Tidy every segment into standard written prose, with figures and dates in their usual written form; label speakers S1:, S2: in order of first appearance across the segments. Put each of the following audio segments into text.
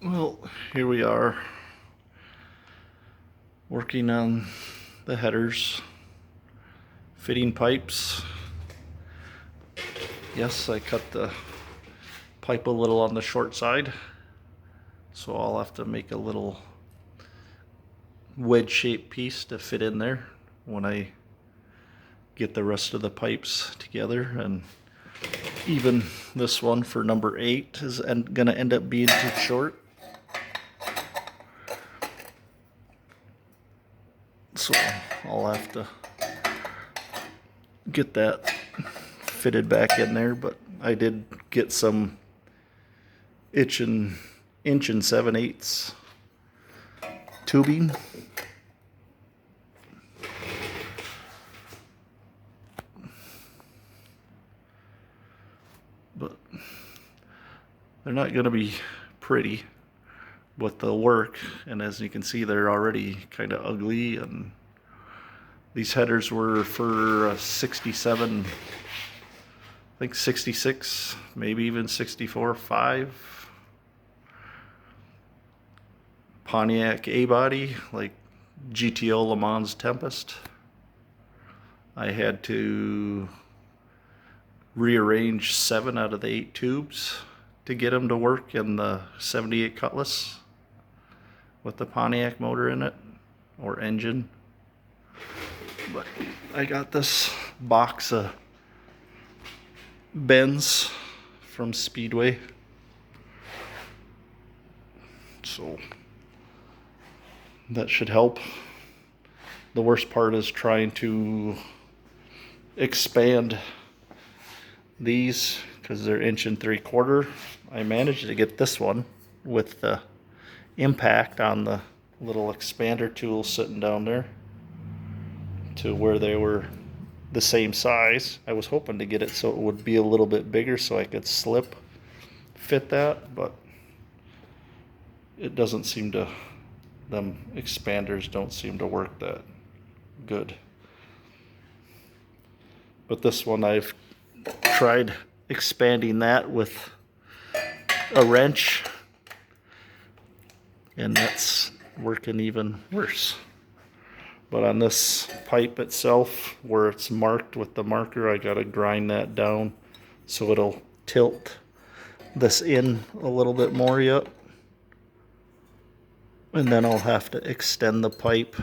S1: Well, here we are working on the headers, fitting pipes. Yes, I cut the pipe a little on the short side, so I'll have to make a little wedge-shaped piece to fit in there when I get the rest of the pipes together. And even this one for number 8 is gonna end up being too short. So I'll have to get that fitted back in there, but I did get some inch and 7/8 tubing. But they're not going to be pretty, but they'll work. And as you can see, they're already kind of ugly. And these headers were for 67, I think 66, maybe even 64, 5. Pontiac A body, like GTO Lemans Tempest. I had to rearrange 7 out of the 8 tubes to get them to work in the 78 Cutlass with the Pontiac motor in it, or engine. But I got this box of bends from Speedway, so that should help. The worst part is trying to expand these because they're 1 3/4. I managed to get this one with the impact on the little expander tool sitting down there to where they were the same size. I was hoping to get it so it would be a little bit bigger so I could slip fit that, but it doesn't seem to, them expanders don't seem to work that good. But this one, I've tried expanding that with a wrench, and that's working even worse. But on this pipe itself, where it's marked with the marker, I gotta grind that down so it'll tilt this in a little bit more yet. And then I'll have to extend the pipe,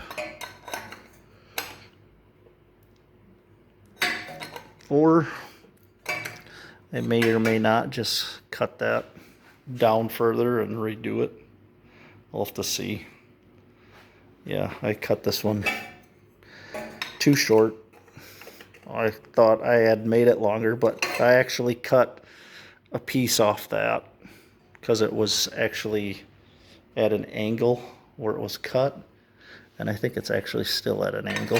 S1: or I may or may not just cut that down further and redo it. I'll have to see. Yeah, I cut this one too short. I thought I had made it longer, but I actually cut a piece off that because it was actually at an angle where it was cut, and I think it's actually still at an angle.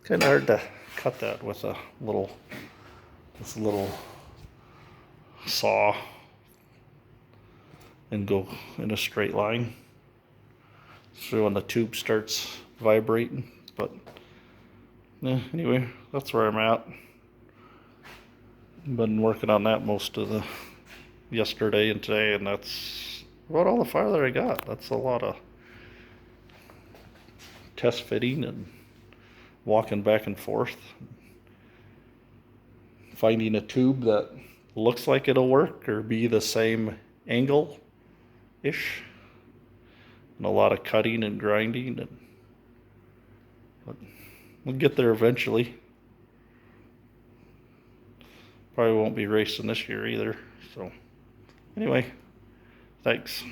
S1: Kind of hard to cut that with this little saw and go in a straight line. So when the tube starts vibrating, but yeah, anyway, that's where I'm at. Been working on that most of the yesterday and today, and that's about all the farther I got. That's a lot of test fitting and walking back and forth, finding a tube that looks like it'll work or be the same angle ish, and a lot of cutting and grinding, and but we'll get there eventually. Probably won't be racing this year either. So anyway, thanks.